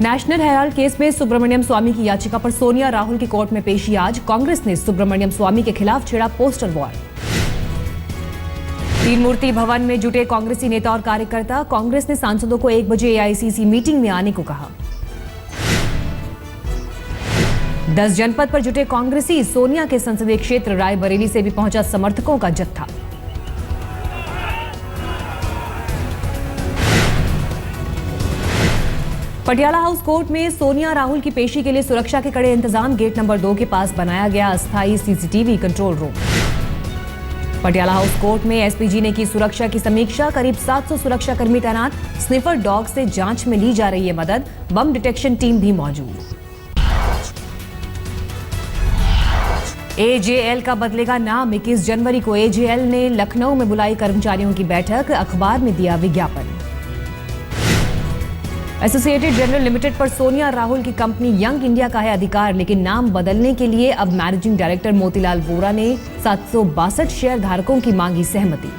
National Herald case में सुब्रमण्यम स्वामी की याचिका पर सोनिया राहुल की कोर्ट में पेशी आज। कांग्रेस ने सुब्रमण्यम स्वामी के खिलाफ छेड़ा पोस्टर वॉर। तीन मूर्ति भवन में जुटे कांग्रेसी नेता और कार्यकर्ता। कांग्रेस ने सांसदों को 1 बजे एआईसीसी मीटिंग में आने को कहा। 10 जनपद पर जुटे कांग्रेसी। सोनिया के संसदीय क्षेत्र रायबरेली से भी पहुंचा समर्थकों का जत्था। पटियाला हाउस कोर्ट में सोनिया राहुल की पेशी के लिए सुरक्षा के कड़े इंतजाम। गेट नंबर 2 के पास बनाया गया अस्थायी CCTV control room. Patiala house court में एसपीजी ने की सुरक्षा की समीक्षा। करीब 700 सुरक्षाकर्मी तैनात। स्निफर डॉग से जांच में ली जा रही है मदद। बम डिटेक्शन टीम भी मौजूद। एजेएल का बदलेगा नाम। 21 जनवरी को एजेएल ने लखनऊ में बुलाई कर्मचारियों की बैठक। अखबार में दिया विज्ञापन। एसोसिएटेड जनरल लिमिटेड पर सोनिया राहुल की कंपनी यंग इंडिया का है अधिकार, लेकिन नाम बदलने के लिए अब मैनेजिंग डायरेक्टर मोतीलाल वोरा ने 762 शेयर धारकों की मांगी सहमति।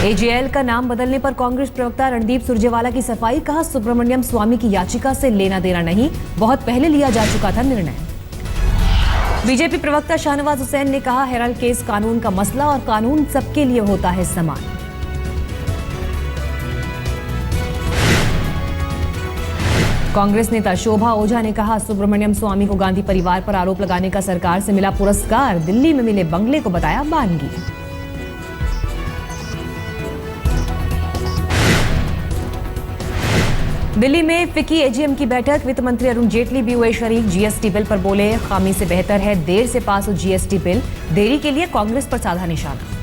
एजेएल का नाम बदलने पर कांग्रेस प्रवक्ता रणदीप सुरजेवाला की सफाई। कहा, सुब्रमण्यम स्वामी की याचिका से लेना देना नहीं, बहुत पहले लिया जा चुका था निर्णय। बीजेपी प्रवक्ता शाहनवाज हुसैन ने कहा, हेराल्ड केस कानून का मसला और कानून सबके लिए होता है समान। कांग्रेस नेता शोभा ओझा ने कहा, सुब्रमण्यम स्वामी को गांधी परिवार पर आरोप लगाने का सरकार से मिला पुरस्कार। दिल्ली में मिले बंगले को बताया बानगी। दिल्ली में फिक्की एजीएम की बैठक। वित्त मंत्री अरुण जेटली भी हुए शरीक। जीएसटी बिल पर बोले, खामी से बेहतर है देर से पास हो जीएसटी बिल। देरी के लिए कांग्रेस पर साधा निशाना।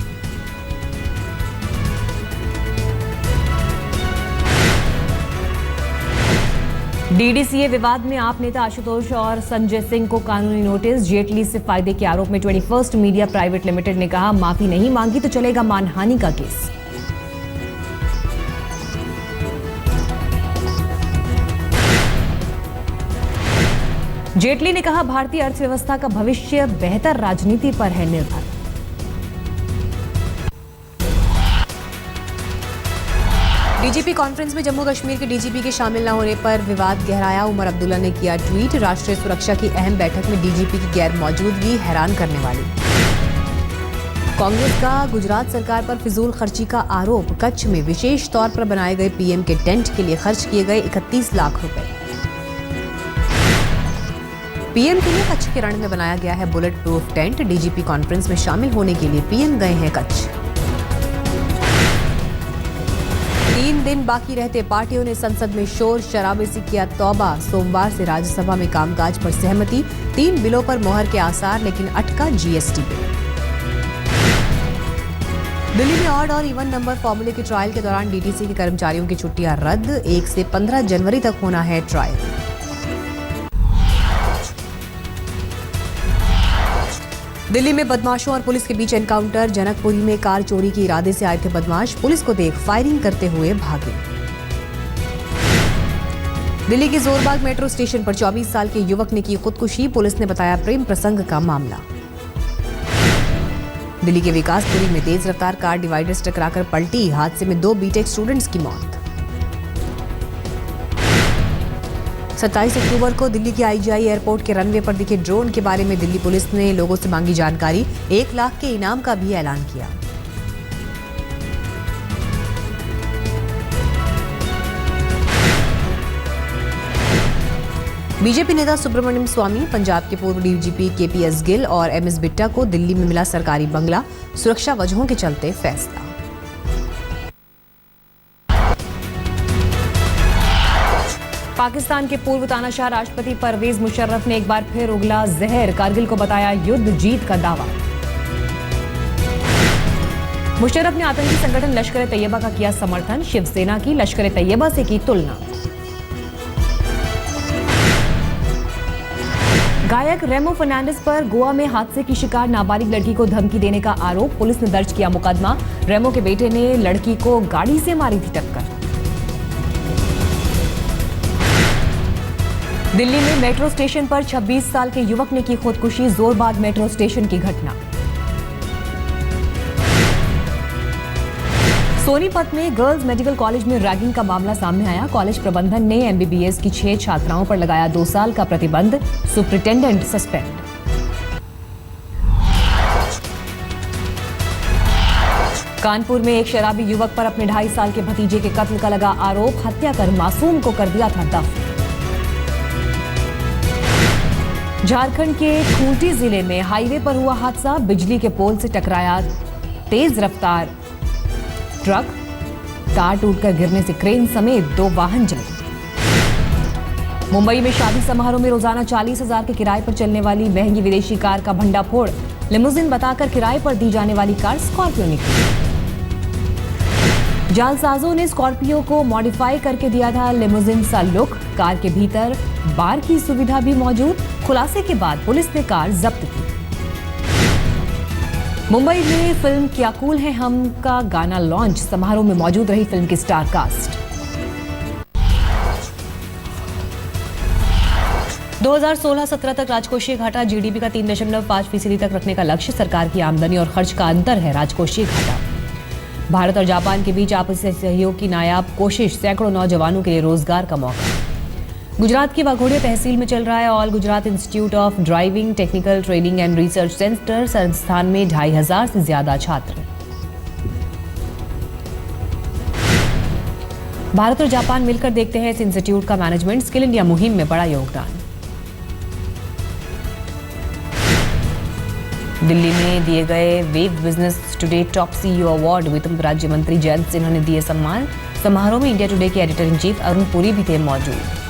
डीडीसीए विवाद में आप नेता आशुतोष और संजय सिंह को कानूनी नोटिस। जेटली से फायदे के आरोप में 21st मीडिया प्राइवेट लिमिटेड ने कहा, माफी नहीं मांगी तो चलेगा मानहानि का केस। जेटली ने कहा, भारतीय अर्थव्यवस्था का भविष्य बेहतर राजनीति पर है निर्भर। डीजीपी कॉन्फ्रेंस में जम्मू कश्मीर के डीजीपी के शामिल न होने पर विवाद गहराया। उमर अब्दुल्ला ने किया ट्वीट, राष्ट्रीय सुरक्षा की अहम बैठक में डीजीपी की गैर मौजूदगी हैरान करने वाली। कांग्रेस का गुजरात सरकार पर फिजूल खर्ची का आरोप। कच्छ में विशेष तौर पर बनाए गए पीएम के टेंट के लिए खर्च किए गए 31 लाख रुपए। पीएम के लिए कच्छ के रण में बनाया गया है bullet proof tent. DGP conference में शामिल होने के लिए पीएम गए हैं कच्छ। 3 दिन बाकी रहते पार्टियों ने संसद में शोर शराबे से किया तौबा। सोमवार से राज्यसभा में कामकाज पर सहमति। 3 बिलों पर मोहर के आसार, लेकिन अटका जीएसटी बिल। दिल्ली में ऑड और इवन नंबर फॉर्मूले के ट्रायल के दौरान डीटीसी के कर्मचारियों की छुट्टियां रद्द। 1 से 15 जनवरी तक होना है ट्रायल। दिल्ली में बदमाशों और पुलिस के बीच एनकाउंटर। जनकपुरी में कार चोरी के इरादे से आए थे बदमाश। पुलिस को देख फायरिंग करते हुए भागे। दिल्ली के जोरबाग मेट्रो स्टेशन पर 24 साल के युवक ने की खुदकुशी। पुलिस ने बताया प्रेम प्रसंग का मामला। दिल्ली के विकासपुरी में तेज रफ्तार कार डिवाइडर से टकराकर पलटी। हादसे में 2 बीटेक स्टूडेंट्स की मौत। 27 अक्टूबर को दिल्ली के आईजीआई एयरपोर्ट के रनवे पर दिखे ड्रोन के बारे में दिल्ली पुलिस ने लोगों से मांगी जानकारी। 1 लाख के इनाम का भी ऐलान किया। बीजेपी नेता सुब्रमण्यम स्वामी, पंजाब के पूर्व डीजीपी केपीएस गिल और एमएस बिट्टा को दिल्ली में मिला सरकारी बंगला। सुरक्षा वजहों के चलते फैसला। पाकिस्तान के पूर्व तानाशाह राष्ट्रपति परवेज मुशर्रफ ने एक बार फिर उगला जहर। कारगिल को बताया युद्ध जीत का दावा। मुशर्रफ ने आतंकी संगठन लश्कर तैयबा का किया समर्थन। शिवसेना की लश्कर तैयबा से की तुलना। गायक रेमो फर्नांडिस पर गोवा में हादसे की शिकार नाबालिग लड़की को धमकी देने का आरोप। पुलिस ने दर्ज किया मुकदमा। रेमो के बेटे ने लड़की को गाड़ी से मारी थी टक्कर। दिल्ली में मेट्रो स्टेशन पर 26 साल के युवक ने की खुदकुशी। जोरबाग मेट्रो स्टेशन की घटना। सोनीपत में गर्ल्स मेडिकल कॉलेज में रैगिंग का मामला सामने आया। कॉलेज प्रबंधन ने एमबीबीएस की 6 छात्राओं पर लगाया 2 साल का प्रतिबंध, सुप्रिंटेंडेंट सस्पेंड। कानपुर में एक शराबी युवक पर अपने 2.5 साल के भतीजे के कत्ल का लगा आरोप, हत्या कर मासूम को कर दिया था दफन। झारखंड के खूंटी जिले में हाईवे पर हुआ हादसा, बिजली के पोल से टकराया तेज रफ्तार ट्रक, तार टूटकर गिरने से क्रेन समेत 2 वाहन जले। मुंबई में शादी समारोह में रोजाना 40,000 के किराए पर चलने वाली महंगी विदेशी कार का भंडाफोड़, लिमोजिन बताकर किराए पर दी जाने वाली कार स्कॉर्पियो निकली। जालसाजों ने स्कॉर्पियो को मॉडिफाई करके दिया था लिमोजिन सा लुक, कार के भीतर बार की सुविधा भी मौजूद। खुलासे के बाद पुलिस ने कार जब्त की। मुंबई में फिल्म क्या कूल है हम का गाना लॉन्च, समारोह में मौजूद रही फिल्म की स्टार कास्ट। 2016-17 तक राजकोषीय घाटा जीडीपी का 3.5% तक रखने का लक्ष्य, सरकार की आमदनी और खर्च का अंतर है राजकोषीय घाटा। भारत और जापान के बीच आपसी सहयोग की नायाब कोशिश, सैकड़ों नौजवानों के लिए रोजगार का मौका। गुजरात की वाघोड़िया तहसील में चल रहा है all Gujarat institute of driving technical training and research centre. संस्थान में 2,500 से ज्यादा छात्र। भारत और जापान मिलकर देखते हैं इस इंस्टीट्यूट का मैनेजमेंट, स्किल इंडिया मुहिम में बड़ा योगदान। दिल्ली में दिए गए wave business today top CEO award, वित्त राज्य मंत्री जयंत सिन्हा ने दिए सम्मान। समारोह में इंडिया टुडे के editor in chief Arun Puri भी थे मौजूद।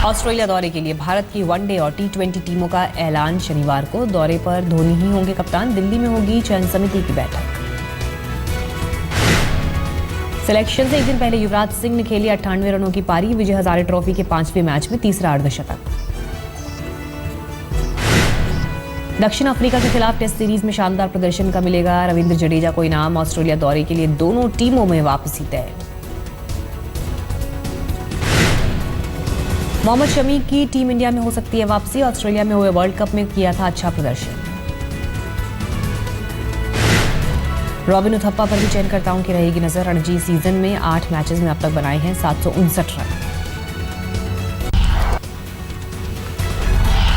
ऑस्ट्रेलिया दौरे के लिए भारत की वनडे और टी20 टीमों का ऐलान शनिवार को। दौरे पर धोनी ही होंगे कप्तान। दिल्ली में होगी चयन समिति की बैठक। सिलेक्शन से एक दिन पहले युवराज सिंह ने खेली 98 रनों की पारी, विजय हजारे ट्रॉफी के 5वें मैच में तीसरा अर्धशतक। दक्षिण अफ्रीका के खिलाफ टेस्ट सीरीज में शानदार प्रदर्शन का मिलेगा रविंद्र जडेजा को इनाम। ऑस्ट्रेलिया दौरे के लिए दोनों टीमों में वापसी तय। मोहम्मद शमी की टीम इंडिया में हो सकती है वापसी, ऑस्ट्रेलिया में हुए वर्ल्ड कप में किया था अच्छा प्रदर्शन। रॉबिन उथप्पा पर भी चयनकर्ताओं की रहेगी नजर। रणजी सीजन में 8 मैचेस में अब तक बनाए हैं 759 रन।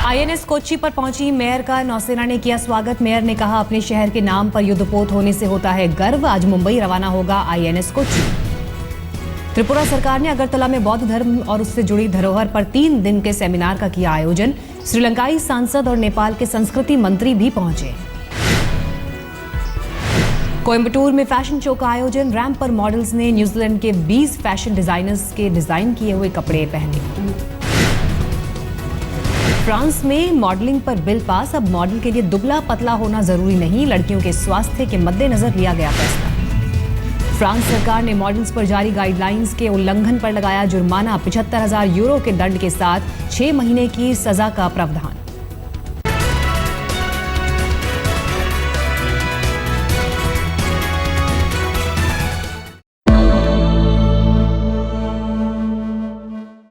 आईएनएस कोच्चि पर पहुंची मेयर का नौसेना ने किया स्वागत। मेयर ने कहा अपने शहर के नाम पर युद्धपोत होने से होता है गर्व। आज मुंबई रवाना होगा आईएनएस कोच्चि। त्रिपुरा सरकार ने अगरतला में बौद्ध धर्म और उससे जुड़ी धरोहर पर 3 दिन के सेमिनार का किया आयोजन। श्रीलंकाई सांसद और नेपाल के संस्कृति मंत्री भी पहुंचे। कोयंबटूर में फैशन शो का आयोजन। रैंप पर मॉडल्स ने न्यूजीलैंड के 20 फैशन डिजाइनर्स के डिजाइन किए हुए कपड़े पहने। फ्रांस में मॉडलिंग पर बिल पास। अब मॉडल के लिए दुबला पतला होना जरूरी नहीं, लड़कियों के स्वास्थ्य के मद्देनजर लिया गया फैसला। फ्रांस सरकार ने मॉडल्स पर जारी गाइडलाइंस के उल्लंघन पर लगाया जुर्माना। 75,000 यूरो के दंड के साथ 6 महीने की सजा का प्रावधान।